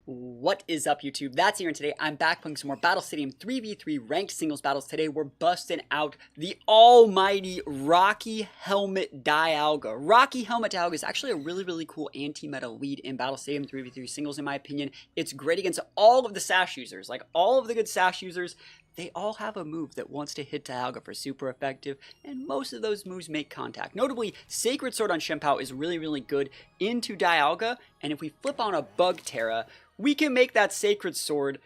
What is up, YouTube? That's here, and today I'm back playing some more Battle Stadium 3v3 ranked singles battles. Today we're busting out the almighty Rocky Helmet Dialga. Rocky Helmet Dialga is actually a really cool anti-meta lead in Battle Stadium 3v3 singles, in my opinion. It's great against all of the sash users, like all of the good sash users. They all have a move that wants to hit Dialga for super effective, and most of those moves make contact. Notably, Sacred Sword on Shenpao is really good into Dialga, and if we flip on a Bug Terra, we can make that Sacred Sword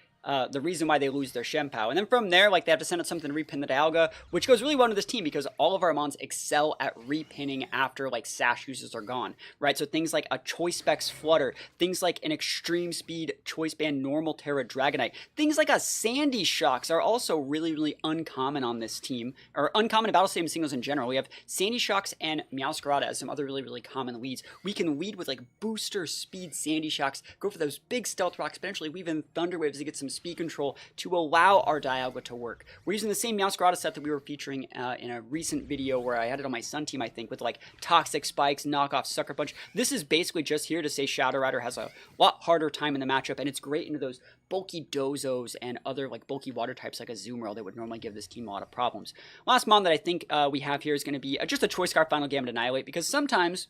the reason why they lose their Shenpao. And then from there, like, they have to send out something to repin the Dialga, which goes really well to this team because all of our mons excel at repinning after, like, sash users are gone, right? So things like a Choice Specs Flutter, things like an Extreme Speed Choice Band Normal Terra Dragonite, things like a Sandy Shocks are also really uncommon on this team, or uncommon in Battle Stadium singles in general. We have Sandy Shocks and Meowscarada as some other really common leads. We can lead with, like, booster speed Sandy Shocks, go for those big stealth rocks, potentially weave in Thunder Waves to get some speed control to allow our Dialga to work. We're using the same Meowscarada set that we were featuring in a recent video where I had it on my Sun team, I think, with like Toxic Spikes, Knockoff, Sucker Punch. This is basically just here to say Shadow Rider has a lot harder time in the matchup, and it's great into those bulky Dozos and other like bulky water types like a Zoomerl that would normally give this team a lot of problems. Last mon that I think we have here is going to be just a Choice Scarf Final Gambit Annihilate, because sometimes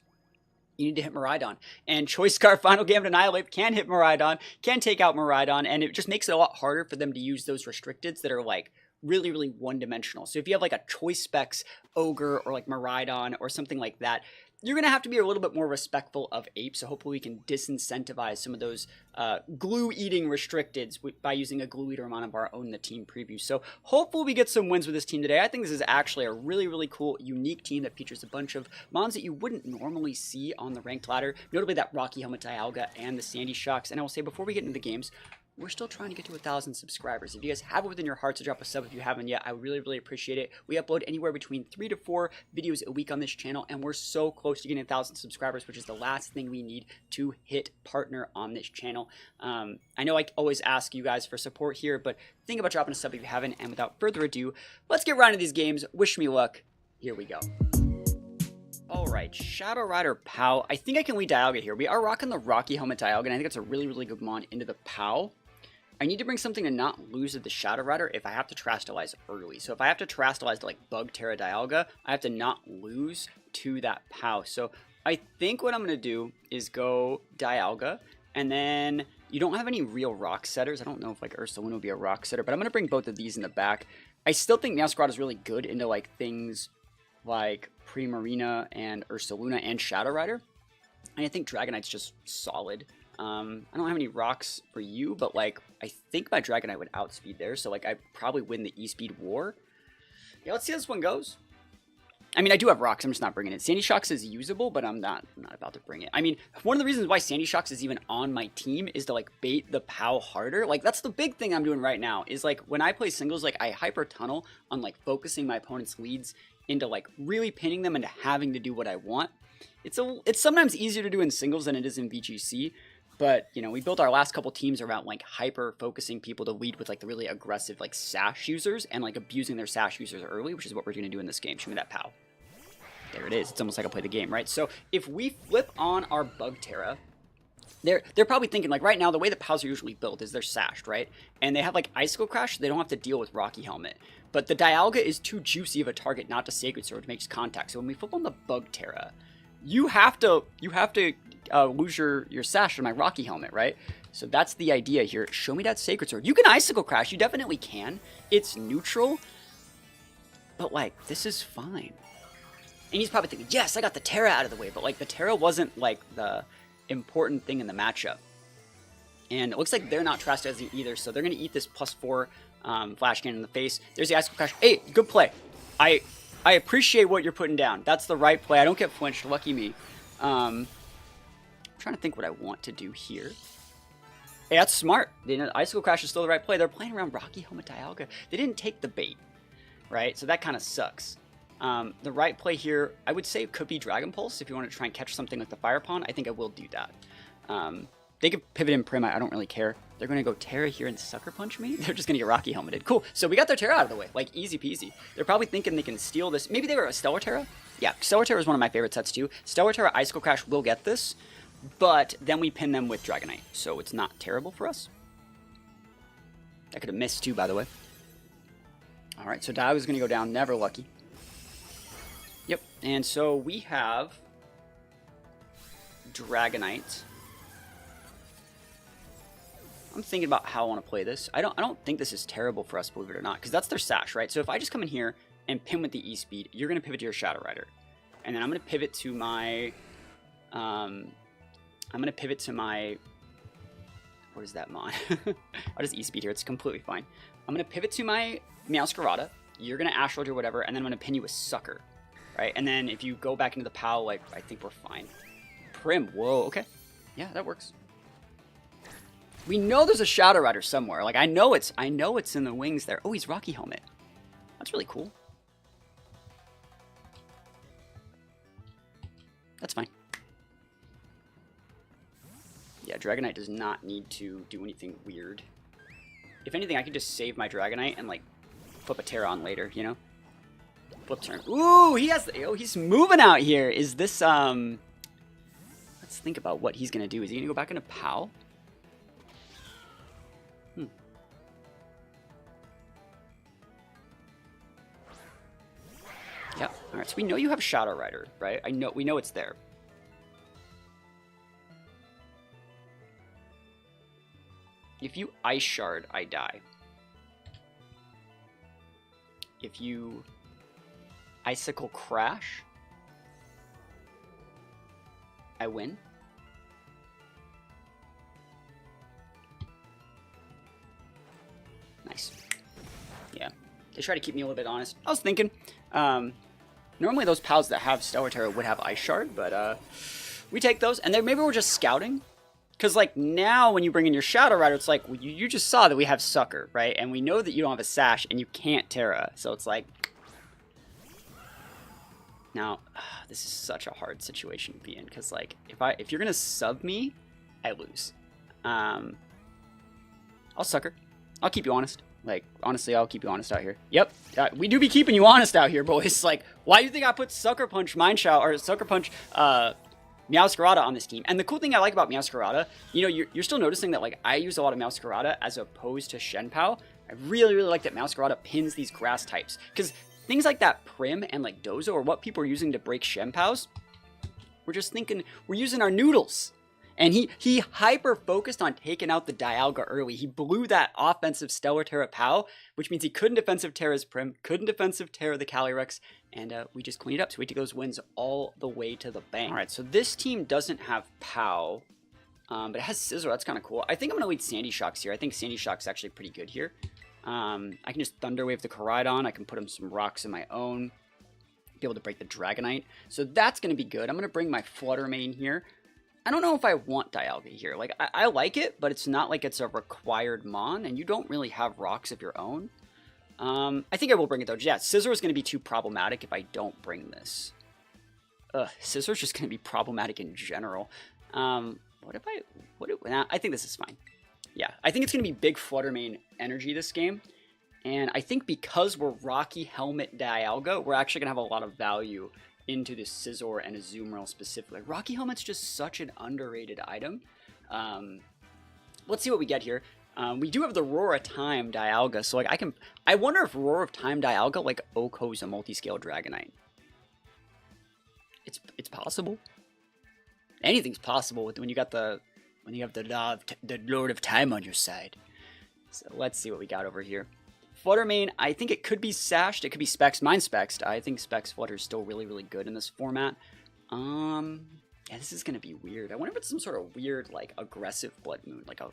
you need to hit Miraidon, and Choice Scarf Final Gambit Annihilate can hit Miraidon, can take out Miraidon, and it just makes it a lot harder for them to use those restricteds that are like really one-dimensional. So if you have like a Choice Specs Ogre or like Miraidon or something like that, you're going to have to be a little bit more respectful of Ape, so hopefully we can disincentivize some of those glue-eating restricteds by using a glue eater amount of our own in the team preview. So hopefully we get some wins with this team today. I think this is actually a really cool, unique team that features a bunch of mons that you wouldn't normally see on the ranked ladder, notably that Rocky Helmet Dialga and the Sandy Shocks. And I will say, before we get into the games, we're still trying to get to 1,000 subscribers. If you guys have it within your hearts to drop a sub if you haven't yet, I would really appreciate it. We upload anywhere between 3 to 4 videos a week on this channel, and we're so close to getting 1,000 subscribers, which is the last thing we need to hit partner on this channel. I know I always ask you guys for support here, but think about dropping a sub if you haven't, and without further ado, let's get right into these games. Wish me luck. Here we go. Alright, Shadow Rider POW. I think I can lead Dialga here. We are rocking the Rocky Helmet Dialga, and I think it's a really good mon into the POW. I need to bring something to not lose to the Shadow Rider if I have to Terastallize early. So if I have to Terastallize to like Bug Terra Dialga, I have to not lose to that POW. So I think what I'm going to do is go Dialga, and then you don't have any real rock setters. I don't know if like Ursaluna would be a rock setter, but I'm going to bring both of these in the back. I still think Meowscarada is really good into like things like Primarina and Ursaluna and Shadow Rider. And I think Dragonite's just solid. I don't have any rocks for you, but like I think my Dragonite would outspeed there, so like I probably win the E-Speed War. Yeah, let's see how this one goes. I mean, I do have rocks, I'm just not bringing it. Sandy Shocks is usable, but I'm not about to bring it. I mean, one of the reasons why Sandy Shocks is even on my team is to like bait the POW harder. Like that's the big thing I'm doing right now, is like when I play singles, like I hyper tunnel on like focusing my opponent's leads into like really pinning them into having to do what I want. It's sometimes easier to do in singles than it is in VGC. But, you know, we built our last couple teams around, like, hyper-focusing people to lead with, like, the really aggressive, like, sash users and, like, abusing their sash users early, which is what we're going to do in this game. Show me that POW. There it is. It's almost like I play the game, right? So, if we flip on our Bug Terra, they're probably thinking, like, right now, the way the POWs are usually built is they're sashed, right? And they have, like, Icicle Crash, so they don't have to deal with Rocky Helmet. But the Dialga is too juicy of a target not to Sacred Sword, which makes contact. So, when we flip on the Bug Terra, you have to lose your sash on my Rocky Helmet, right? So that's the idea here. Show me that Sacred Sword. You can Icicle Crash. You definitely can. It's neutral. But, like, this is fine. And he's probably thinking, yes, I got the Terra out of the way. But, like, the Terra wasn't, like, the important thing in the matchup. And it looks like they're not Terastallizing either. So they're going to eat this +4 Flash Cannon in the face. There's the Icicle Crash. Hey, good play. I appreciate what you're putting down. That's the right play. I don't get flinched. Lucky me. I'm trying to think what I want to do here. Hey, that's smart. The Icicle Crash is still the right play. They're playing around Rocky Helmet Dialga. They didn't take the bait, right? So that kind of sucks. The right play here, I would say, could be Dragon Pulse. If you want to try and catch something like the Fire Pond, I think I will do that. They could pivot in Prim. I don't really care. They're going to go Terra here and Sucker Punch me. They're just going to get Rocky Helmeted. Cool. So we got their Terra out of the way. Like, easy peasy. They're probably thinking they can steal this. Maybe they were a Stellar Terra? Yeah, Stellar Terra is one of my favorite sets, too. Stellar Terra Icicle Crash will get this. but then we pin them with Dragonite, so it's not terrible for us. I could have missed too, by the way. Alright, so Dialga's going to go down, never lucky. Yep, and so we have Dragonite. I'm thinking about how I want to play this. I don't think this is terrible for us, believe it or not, because that's their Sash, right? So if I just come in here and pin with the E-Speed, you're going to pivot to your Shadow Rider. And then I'm going to pivot to my... What is that mon? I'll just E-Speed here. It's completely fine. I'm going to pivot to my Meowscarada. You're going to Astrology or whatever, and then I'm going to pin you with Sucker. Right? And then if you go back into the POW, like, I think we're fine. Prim. Whoa. Okay. Yeah, that works. We know there's a Shadow Rider somewhere. Like, I know it's in the wings there. Oh, he's Rocky Helmet. That's really cool. That's fine. Yeah, Dragonite does not need to do anything weird. If anything, I can just save my Dragonite and, like, flip a Terra on later, you know? Flip turn. Ooh, he's moving out here. Is this, let's think about what he's going to do. Is he going to go back into POW? Yeah. All right. So we know you have Shadow Rider, right? We know it's there. If you Ice Shard, I die. If you Icicle Crash, I win. Nice. Yeah. They try to keep me a little bit honest. I was thinking, normally those POWs that have Stellar Terra would have Ice Shard, but we take those, and then maybe we're just scouting. Because, like, now when you bring in your Shadow Rider, it's like, well, you just saw that we have Sucker, right? And we know that you don't have a Sash, and you can't Terra. So it's like... Now, this is such a hard situation to be in. Because, like, if you're going to sub me, I lose. I'll Sucker. I'll keep you honest. Like, honestly, I'll keep you honest out here. Yep. We do be keeping you honest out here, boys. Like, why do you think I put Sucker Punch Mind Shout, or Sucker Punch, Meowscarada on this team? And the cool thing I like about Meowscarada, you know, you're still noticing that, like, I use a lot of Meowscarada as opposed to Shenpao. I really, really like that Meowscarada pins these grass types. Because things like that Prim and, like, Dozo are what people are using to break Shenpaos. We're just thinking, we're using our noodles. And he hyper-focused on taking out the Dialga early. He blew that offensive Stellar Terra POW, which means he couldn't defensive Terra his Prim, couldn't defensive Terra the Calyrex, and we just cleaned it up. So we take those wins all the way to the bank. All right, so this team doesn't have POW, but it has Scizor. That's kind of cool. I think I'm going to lead Sandy Shocks here. I think Sandy Shock's actually pretty good here. I can just Thunder Wave the Koraidon. I can put him some rocks of my own, be able to break the Dragonite. So that's going to be good. I'm going to bring my Flutter Mane here. I don't know if I want Dialga here. Like, I like it, but it's not like it's a required mon, and you don't really have rocks of your own. I think I will bring it, though. Yeah, Scizor is going to be too problematic if I don't bring this. Scizor is just going to be problematic in general. I think this is fine. Yeah, I think it's going to be big Flutter Mane energy this game. And I think because we're Rocky Helmet Dialga, we're actually going to have a lot of value into this Scizor and Azumarill specifically. Rocky Helmet's just such an underrated item. Let's see what we get here. We do have the Roar of Time Dialga, so like I wonder if Roar of Time Dialga like Oko's a multi-scale Dragonite. It's possible. Anything's possible when you have the Lord of Time on your side. So let's see what we got over here. Flutter Mane, I think it could be Sashed. It could be Specs. Mine's Spexed. I think Specs Flutter is still really, really good in this format. Yeah, this is gonna be weird. I wonder if it's some sort of weird, like, aggressive Blood Moon, like a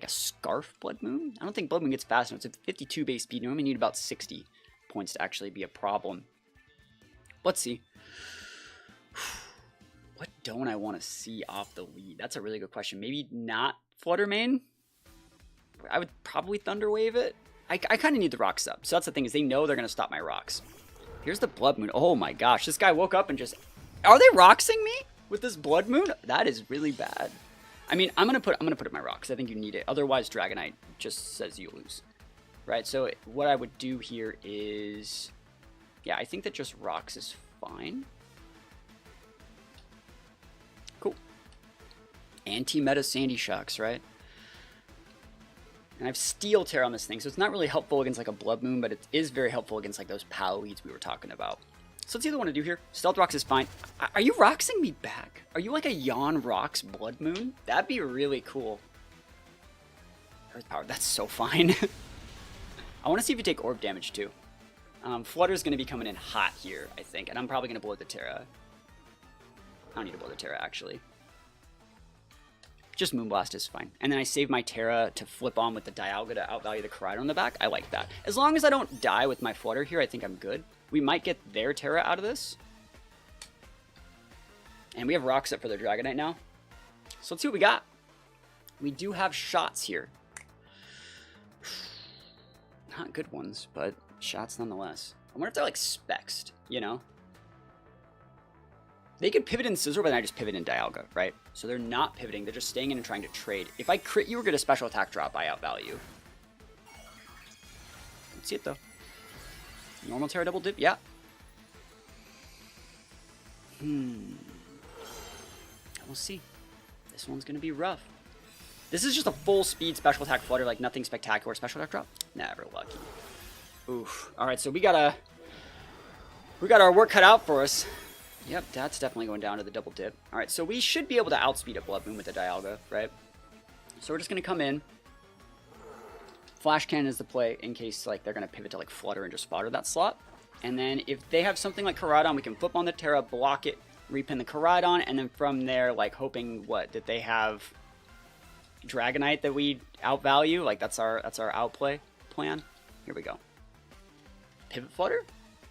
Scarf Blood Moon. I don't think Blood Moon gets fast enough. It's a 52 base speed. You only need about 60 points to actually be a problem. Let's see. What don't I want to see off the lead? That's a really good question. Maybe not Flutter Mane. I would probably Thunder Wave it. I kind of need the rocks up. So that's the thing, is they know they're going to stop my rocks. Here's the Blood Moon. Oh my gosh, this guy woke up and just... Are they roxing me with this Blood Moon? That is really bad. I mean, I'm gonna put it my rocks. I think you need it. Otherwise, Dragonite just says you lose. Right, so what I would do here is... Yeah, I think that just rocks is fine. Cool. Anti-meta Sandy Shocks, right? And I have Steel Terror on this thing, so it's not really helpful against like a Blood Moon, but it is very helpful against like those POW leads we were talking about. So let's see what I want to do here. Stealth Rocks is fine. Are you Roxing me back? Are you like a Yawn Rocks Blood Moon? That'd be really cool. Earth Power, that's so fine. I want to see if you take Orb damage too. Flutter's going to be coming in hot here, I think, and I'm probably going to blow the Terra. I don't need to blow the Terra, actually. Just Moonblast is fine. And then I save my Terra to flip on with the Dialga to outvalue the Koraidon on the back. I like that. As long as I don't die with my Flutter here, I think I'm good. We might get their Terra out of this. And we have Rock set for their Dragonite now. So let's see what we got. We do have shots here. Not good ones, but shots nonetheless. I wonder if they're like spexed, you know? They could pivot in Scissor, but then I just pivot in Dialga, right? So they're not pivoting, they're just staying in and trying to trade. If I crit you or get a special attack drop, I outvalue. Let's see it though. Normal Terra double dip, yeah. We'll see. This one's gonna be rough. This is just a full speed special attack Flutter, like nothing spectacular. Special attack drop? Never lucky. Oof. Alright, so we got our work cut out for us. Yep, that's definitely going down to the double dip. Alright, so we should be able to outspeed a Blood Moon with the Dialga, right? So we're just going to come in. Flash Cannon is the play in case like they're going to pivot to like Flutter and just fodder that slot. And then if they have something like Koraidon, we can flip on the Terra, block it, repin the Koraidon, and then from there, like hoping that they have Dragonite that we outvalue. Like that's our outplay plan. Here we go. Pivot Flutter?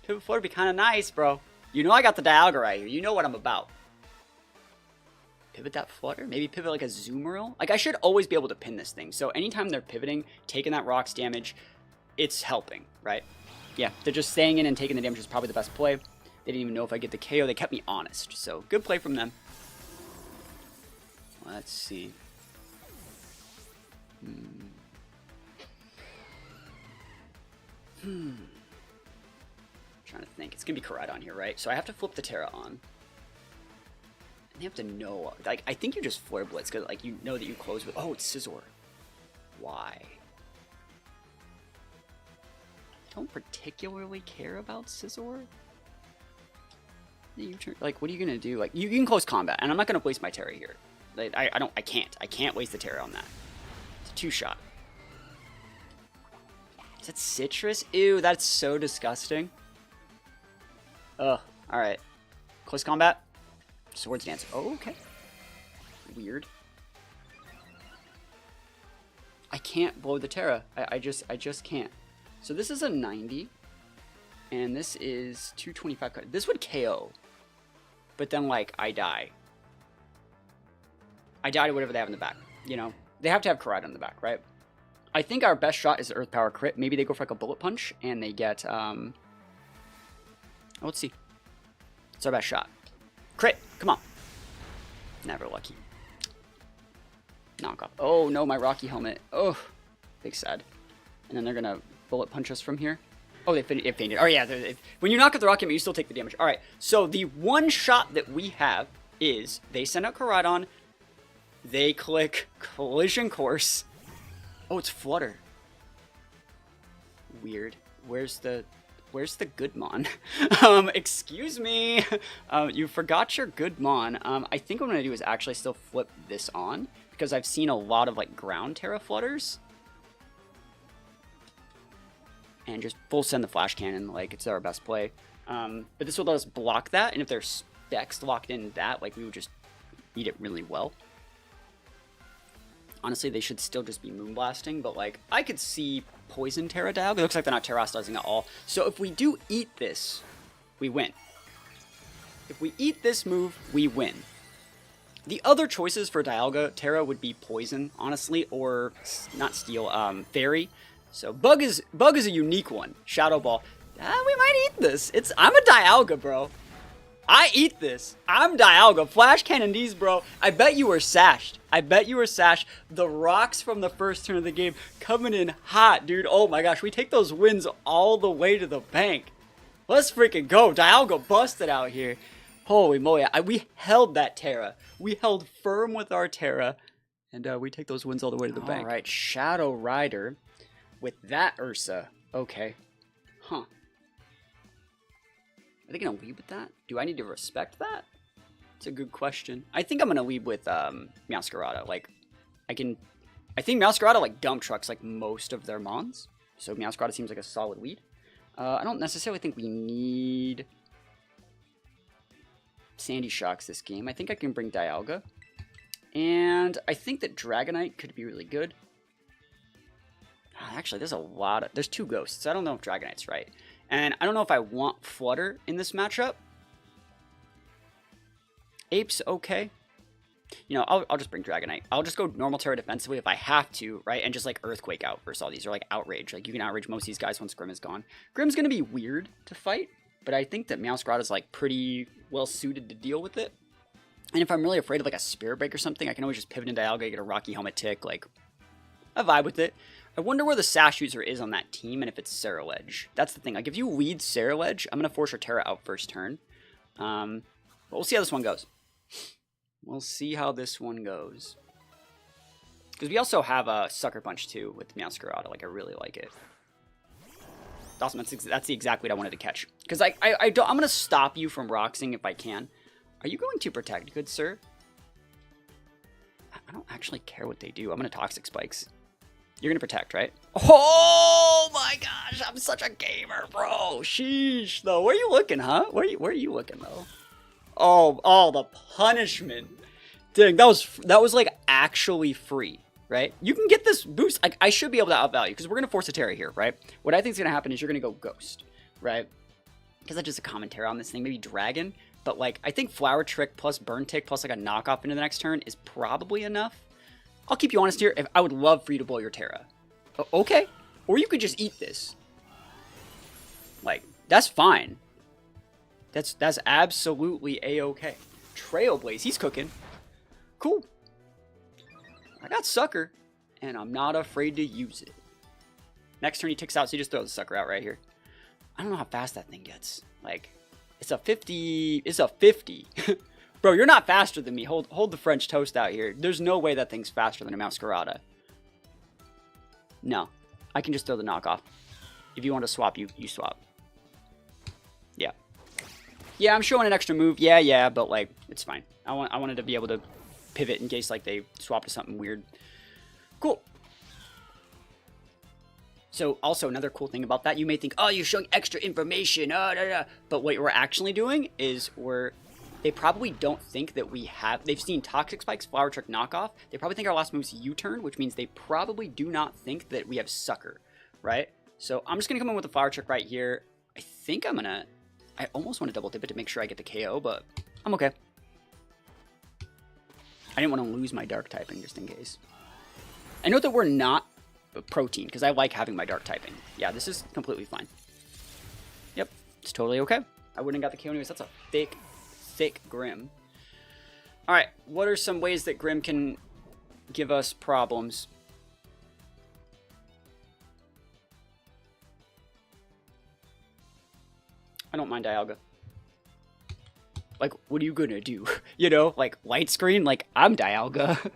Pivot Flutter would be kind of nice, bro. You know I got the Dialga right here. You know what I'm about. Pivot that Flutter? Maybe pivot like a Zoomeril? Like, I should always be able to pin this thing. So anytime they're pivoting, taking that Rocks damage, it's helping, right? Yeah, they're just staying in and taking the damage is probably the best play. They didn't even know if I get the KO. They kept me honest. So, good play from them. Let's see. Trying to think. It's going to be Koraidon here, right? So I have to flip the Terra on. And they have to know. Like, I think you just Flare Blitz because, like, you know that you close with... Oh, it's Scizor. Why? Don't particularly care about Scizor. Like, what are you going to do? Like, you can close combat, and I'm not going to waste my Terra here. Like, I can't waste the Terra on that. It's a 2-shot. Is that Citrus? Ew, that's so disgusting. Ugh, alright. Close combat. Swords Dance. Oh, okay. Weird. I can't blow the Terra. I just can't. So this is a 90. And this is 225. This would KO. But then, like, I die. I die to whatever they have in the back. You know? They have to have Koraidon in the back, right? I think our best shot is the Earth Power crit. Maybe they go for like a Bullet Punch and they get, let's see. It's our best shot. Crit, come on. Never lucky. Knock off. Oh no, my Rocky Helmet. Oh, big sad. And then they're gonna Bullet Punch us from here. Oh, it fainted. Oh yeah, when you knock out the Rocky Helmet, you still take the damage. All right, so the one shot that we have is they send out Koraidon, they click Collision Course. Oh, it's Flutter. Weird. Where's the Goodmon? Excuse me. You forgot your Goodmon. I think what I'm gonna do is actually still flip this on because I've seen a lot of like ground Terra Flutters. And just full send the Flash Cannon, like it's our best play. But this will let us block that, and if there's specs locked in that, like we would just eat it really well. Honestly, they should still just be Moonblasting, but like, I could see Poison Terra Dialga. It looks like they're not Terrastizing at all. So if we do eat this, we win. If we eat this move, we win. The other choices for Dialga Terra would be Poison, honestly, or not Steel, Fairy. So Bug is a unique one. Shadow Ball. We might eat this. I'm a Dialga, bro. I eat this. I'm Dialga. Flash Cannon D's, bro. I bet you were sashed. The rocks from the first turn of the game coming in hot, dude. Oh my gosh. We take those wins all the way to the bank. Let's freaking go. Dialga busted out here. Holy moly, we held that Terra. We held firm with our Terra, and we take those wins all the way to the bank. All right, Shadow Rider with that Ursa. Okay. Huh. Are they going to lead with that? Do I need to respect that? It's a good question. I think I'm going to lead with Meowscarada. Like, I think Meowscarada, like, dump trucks, like, most of their mons. So Meowscarada seems like a solid lead. I don't necessarily think we need Sandy Shocks this game. I think I can bring Dialga. And I think that Dragonite could be really good. Actually, there's 2 ghosts. I don't know if Dragonite's right. And I don't know if I want Flutter in this matchup. Ape's okay. You know, I'll just bring Dragonite. I'll just go normal Terra defensively if I have to, right? And just like Earthquake out versus all these, or like Outrage. Like you can Outrage most of these guys once Grim is gone. Grim's gonna be weird to fight, but I think that Meowscarada is like pretty well suited to deal with it. And if I'm really afraid of like a Spirit Break or something, I can always just pivot into Dialga, get a Rocky Helmet Tick, like I vibe with it. I wonder where the Sash user is on that team and if it's Ceruledge. That's the thing. Like if you lead Ceruledge, I'm gonna force your Terra out first turn. But we'll see how this one goes. We'll see how this one goes. Because we also have a Sucker Punch too with Meowscarada. Like I really like it. Awesome. That's the exact lead I wanted to catch. Because I'm gonna stop you from Roxing if I can. Are you going to protect, good sir? I don't actually care what they do. I'm gonna Toxic Spikes. You're gonna protect, right? Oh my gosh, I'm such a gamer, bro. Sheesh, though. Where are you looking, huh? Where are you looking, though? Oh, the punishment. Dang, that was like actually free, right? You can get this boost. Like I should be able to outvalue because we're gonna force a Terra here, right? What I think is gonna happen is you're gonna go Ghost, right? Because that's just a commentary on this thing. Maybe Dragon, but like I think Flower Trick plus Burn Tick plus like a knockoff into the next turn is probably enough. I'll keep you honest here. I would love for you to blow your Terra. Okay, or you could just eat this. Like that's fine. That's absolutely a-okay. Trailblaze, he's cooking. Cool. I got Sucker, and I'm not afraid to use it. Next turn he ticks out, so he just throws the Sucker out right here. I don't know how fast that thing gets. Like, it's a 50. It's a 50. Bro, you're not faster than me. Hold the French toast out here. There's no way that thing's faster than a Meowscarada. No. I can just throw the knockoff. If you want to swap, you swap. Yeah. Yeah, I'm showing an extra move. Yeah, but like, it's fine. I wanted to be able to pivot in case like they swap to something weird. Cool. So also another cool thing about that, you may think, oh, you're showing extra information. But what we're actually doing is they probably don't think that they've seen Toxic Spikes, Flower Trick, Knockoff. They probably think our last move is U-turn, which means they probably do not think that we have Sucker, right? So I'm just going to come in with a Flower Trick right here. I almost want to double dip it to make sure I get the KO, but I'm okay. I didn't want to lose my Dark typing just in case. I know that we're not Protein because I like having my Dark typing. Yeah, this is completely fine. Yep, it's totally okay. I wouldn't have got the KO anyways. That's a thick Grim. All right, what are some ways that Grim can give us problems? I don't mind Dialga. Like, what are you gonna do? You know, like, light screen? Like, I'm Dialga.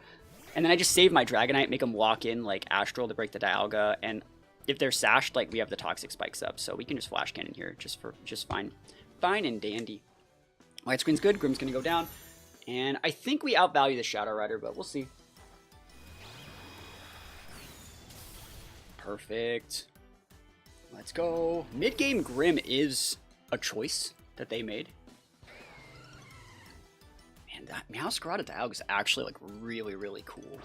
And then I just save my Dragonite, make them lock in, like, Astral to break the Dialga. And if they're sashed, like, we have the Toxic Spikes up. So we can just Flash Cannon here, just fine. Fine and dandy. Light screen's good, Grim's gonna go down. And I think we outvalue the Shadow Rider, but we'll see. Perfect. Let's go. Mid-game Grim is a choice that they made. Man, that Meowscarada Dialga is actually like really, really cool.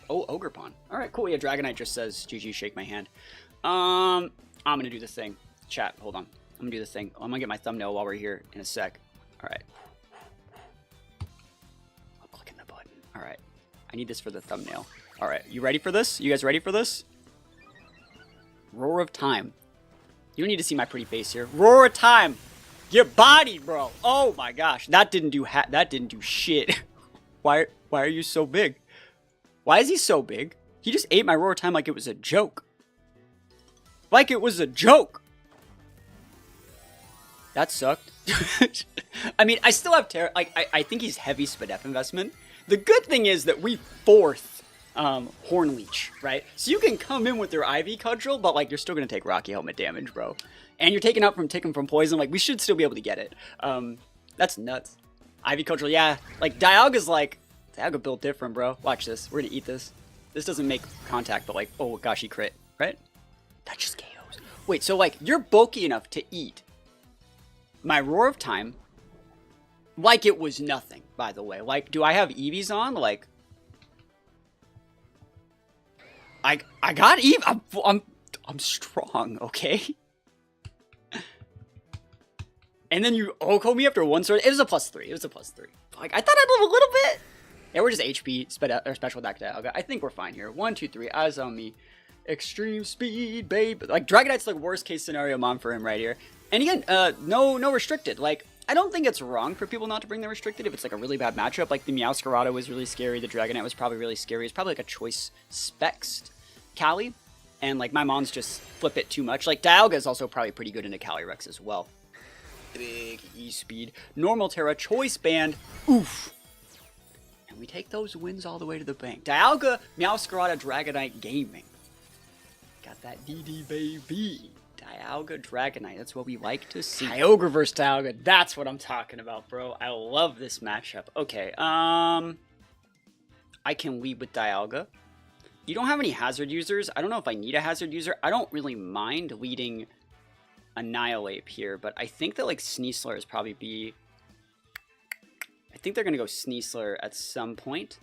Oh, Ogre Pawn. Alright, cool. Yeah, Dragonite just says, GG, shake my hand. I'm gonna do the thing. Chat, hold on. I'm gonna do the thing. I'm gonna get my thumbnail while we're here in a sec. Alright. I'm clicking the button. Alright. I need this for the thumbnail. Alright, you ready for this? You guys ready for this? Roar of Time. You don't need to see my pretty face here. Roar of Time. Get bodied, bro. Oh my gosh. That didn't do shit. Why are you so big? Why is he so big? He just ate my Roar of Time like it was a joke. Like it was a joke. That sucked. I mean, I still have Terra. Like, I think he's heavy Spadef investment. The good thing is that we fourth Horn Leech, right? So you can come in with your Ivy Cudgel, but like you're still gonna take Rocky Helmet damage, bro. And you're taking from poison. Like we should still be able to get it. That's nuts. Ivy Cudgel, yeah. Like Dialga built different, bro. Watch this. We're gonna eat this. This doesn't make contact, but like, oh gosh, he crit, right? That just KOs. Wait, so like you're bulky enough to eat my Roar of Time like it was nothing, by the way. Like, do I have Eevees on? Like, I got Eevee. I'm strong, okay? And then you Oko me after one sword. It was a +3. It was a +3. Like, I thought I'd live a little bit. Yeah, we're just HP or special attack Dialga. I think we're fine here. 1, 2, 3. Eyes on me. Extreme speed, babe. Like, Dragonite's like worst case scenario mom for him right here. And again, no restricted. Like, I don't think it's wrong for people not to bring the restricted if it's like a really bad matchup. Like the Meowscarada was really scary. The Dragonite was probably really scary. It's probably like a choice spexed Cali. And like my mons just flip it too much. Like Dialga is also probably pretty good into Calyrex as well. Big E-speed. Normal Terra, choice band. Oof. And we take those wins all the way to the bank. Dialga, Meowscarada, Dragonite gaming. Got that DD baby. Dialga, Dragonite, that's what we like to see. Kyogre versus Dialga, that's what I'm talking about, bro. I love this matchup. Okay, I can lead with Dialga. You don't have any hazard users. I don't know if I need a hazard user. I don't really mind leading Annihilate here, but I think that like Sneasler is probably be... I think they're going to go Sneasler at some point.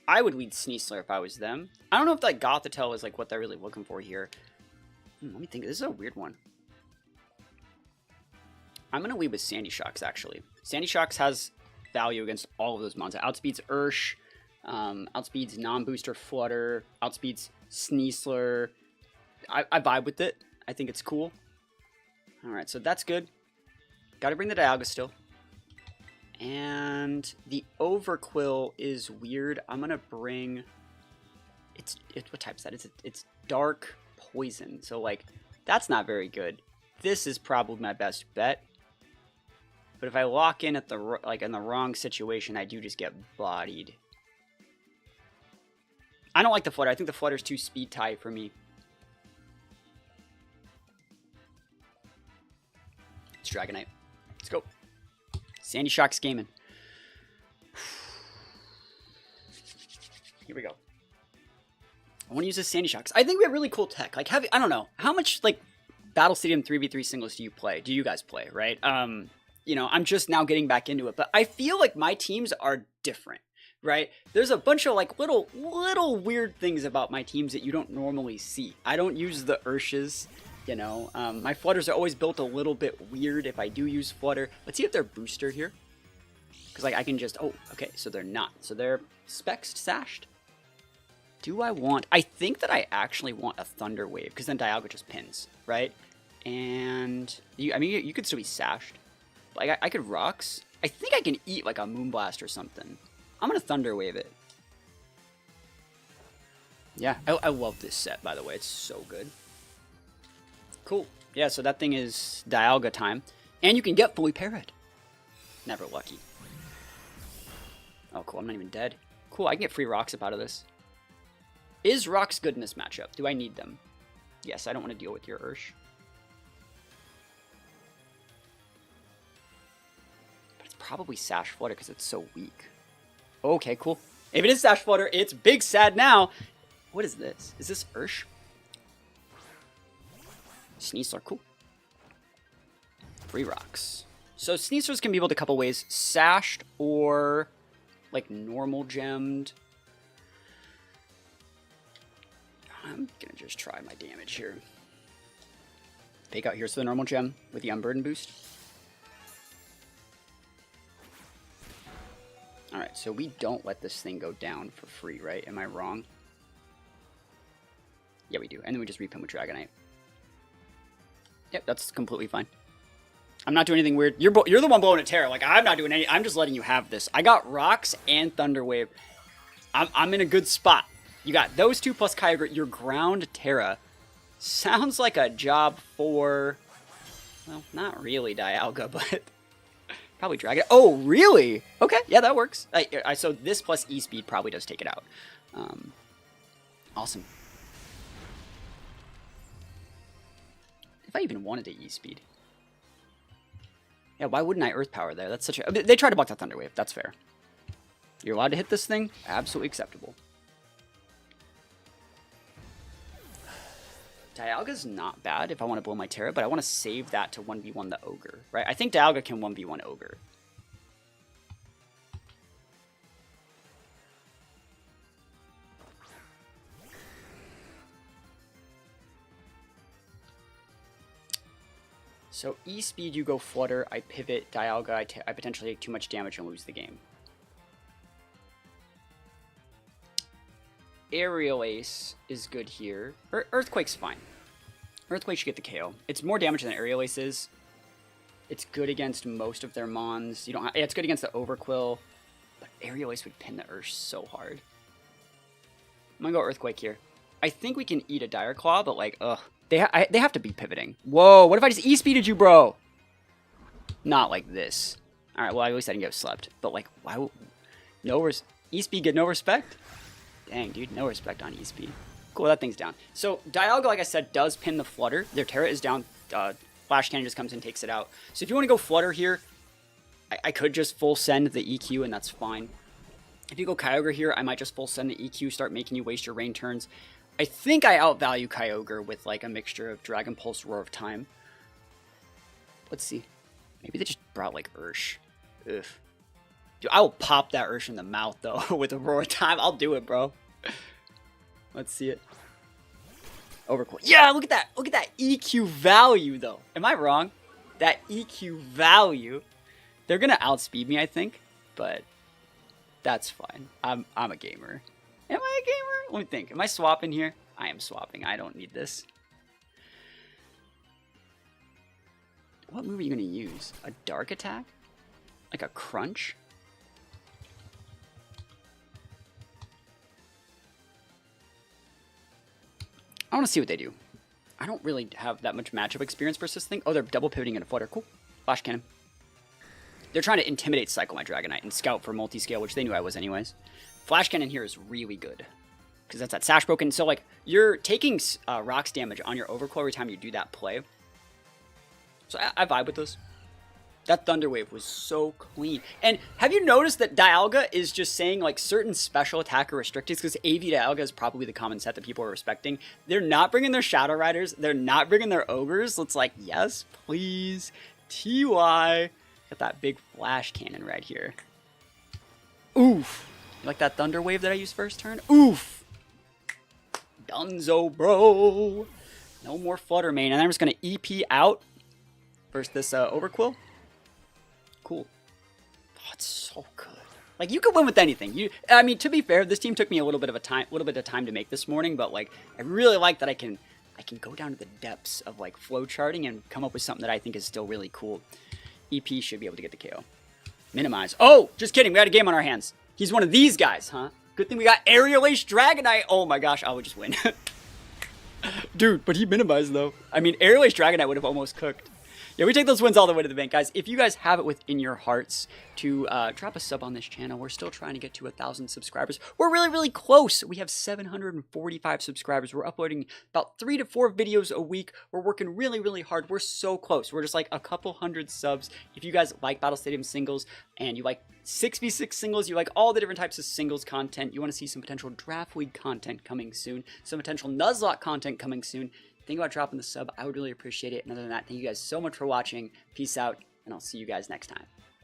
I would lead Sneasler if I was them. I don't know if like Gothitelle is like what they're really looking for here. Let me think. This is a weird one. I'm going to lead with Sandy Shocks, actually. Sandy Shocks has value against all of those mons. It outspeeds Ursh, outspeeds non-booster Flutter, outspeeds Sneasler. I vibe with it. I think it's cool. Alright, so that's good. Gotta bring the Dialga still. And the Overquill is weird. I'm going to bring... It's what type is that? It's Dark... Poison, so like that's not very good. This is probably my best bet, but if I lock in at the in the wrong situation, I do just get bodied. I don't like the Flutter. I think the Flutter's too speed tight for me. It's Dragonite. Let's go. Sandy Shock's gaming. Here we go. I want to use this Sandy Shocks. I think we have really cool tech. Like, I don't know. How much, like, Battle Stadium 3v3 singles do you play? Do you guys play, right? You know, I'm just now getting back into it. But I feel like my teams are different, right? There's a bunch of, like, little weird things about my teams that you don't normally see. I don't use the Urshes, you know. My Flutters are always built a little bit weird if I do use Flutter. Let's see if they're booster here. Because, like, I can just... Oh, okay, so they're not. So they're Spexed, Sashed. Do I want... I think that I actually want a Thunder Wave, because then Dialga just pins, right? And... I mean, you could still be Sashed. Like, I could Rocks. I think I can eat, like, a Moonblast or something. I'm going to Thunder Wave it. Yeah, I love this set, by the way. It's so good. Cool. Yeah, so that thing is Dialga time. And you can get fully parried. Never lucky. Oh, cool. I'm not even dead. Cool, I can get free Rocks up out of this. Is Rocks good in this matchup? Do I need them? Yes, I don't want to deal with your Ursh. But it's probably Sash Flutter because it's so weak. Okay, cool. If it is Sash Flutter, it's big sad now. What is this? Is this Ursh? Sneasler, cool. Free Rocks. So Sneaslers can be built a couple ways. Sashed or like normal gemmed. I'm gonna just try my damage here. Fake out. Here's the normal gem with the Unburden boost. Alright, so we don't let this thing go down for free, right? Am I wrong? Yeah, we do. And then we just repin with Dragonite. Yep, that's completely fine. I'm not doing anything weird. You're the one blowing a Terra. Like, I'm not doing any... I'm just letting you have this. I got Rocks and Thunder Wave. I'm in a good spot. You got those two plus Kyogre. Your ground Terra sounds like a job for Well, not really Dialga, but probably Dragon. Oh, really? Okay, yeah, that works. So this plus E-Speed probably does take it out. Awesome. If I even wanted to E-Speed. Yeah, why wouldn't I Earth Power there? That's such a... They tried to block that Thunder Wave. That's fair. You're allowed to hit this thing? Absolutely acceptable. Dialga's not bad if I want to blow my Terra, but I want to save that to 1v1 the Ogre, right? I think Dialga can 1v1 Ogre. So E-Speed, you go Flutter, I pivot, Dialga, I potentially take too much damage and lose the game. Aerial Ace is good here. Earthquake's fine. Earthquake should get the KO. It's more damage than Aerial Ace is. It's good against most of their mons. You don't have, yeah, it's good against the Overquill, but Aerial Ace would pin the Ursh so hard. I'm gonna go Earthquake here. I think we can eat a Dire Claw, but like, ugh. They have to be pivoting. Whoa, what if I just E-Speeded you, bro? Not like this. Alright, well, at least I didn't get slept. But like, why would... E-Speed get no respect? Dang, dude, no respect on E-Speed. Cool, that thing's down. So, Dialga, like I said, does pin the Flutter. Their Terra is down. Flash Cannon just comes and takes it out. So if you want to go Flutter here, I could just full send the EQ, and that's fine. If you go Kyogre here, I might just full send the EQ, start making you waste your rain turns. I think I outvalue Kyogre with like a mixture of Dragon Pulse, Roar of Time. Let's see. Maybe they just brought like Ursh. Ugh. Dude, I will pop that Ursh in the mouth though with a Roar of Time. I'll do it, bro. Let's see it. Overcool. Yeah, look at that. Look at that EQ value though. Am I wrong? That EQ value. They're gonna outspeed me, I think, but that's fine. I'm a gamer. Am I a gamer? Let me think. Am I swapping here? I am swapping. I don't need this. What move are you going to use? A Dark Attack? Like a Crunch? I want to see what they do. I don't really have that much matchup experience versus this thing. Oh, they're double pivoting into Flutter. Cool. Flash Cannon. They're trying to intimidate Cycle my Dragonite and scout for multi-scale, which they knew I was anyways. Flash Cannon here is really good because that's that Sash Broken. So like you're taking rocks damage on your Overclow every time you do that play. So I vibe with this. That Thunder Wave was so clean. And have you noticed that Dialga is just saying like certain special attacker restricted because AV Dialga is probably the common set that people are respecting. They're not bringing their Shadow Riders. They're not bringing their Ogres. It's like, yes, please. TY. Got that big Flash Cannon right here. Oof. You like that Thunder Wave that I used first turn? Oof. Dunzo, bro. No more Flutter Mane. And I'm just going to EP out versus this Overquill. Cool. Oh, it's so good. Like, you could win with anything. I mean, to be fair, this team took me a little bit of time to make this morning, but like, I really like that I can go down to the depths of like flow charting and come up with something that I think is still really cool. EP should be able to get the KO. Minimize. Oh, just kidding. We got a game on our hands. He's one of these guys, huh? Good thing we got Aerial Ace Dragonite. Oh my gosh, I would just win. Dude, but he minimized though. I mean, Aerial Ace Dragonite would have almost cooked. Yeah, we take those wins all the way to the bank, guys. If you guys have it within your hearts to drop a sub on this channel, we're still trying to get to 1,000 subscribers. We're really, really close. We have 745 subscribers. We're uploading about 3 to 4 videos a week. We're working really, really hard. We're so close. We're just like a couple hundred subs. If you guys like Battle Stadium singles and you like 6v6 singles, you like all the different types of singles content, you want to see some potential Draft League content coming soon, some potential Nuzlocke content coming soon, think about dropping the sub. I would really appreciate it. And other than that, thank you guys so much for watching. Peace out, and I'll see you guys next time.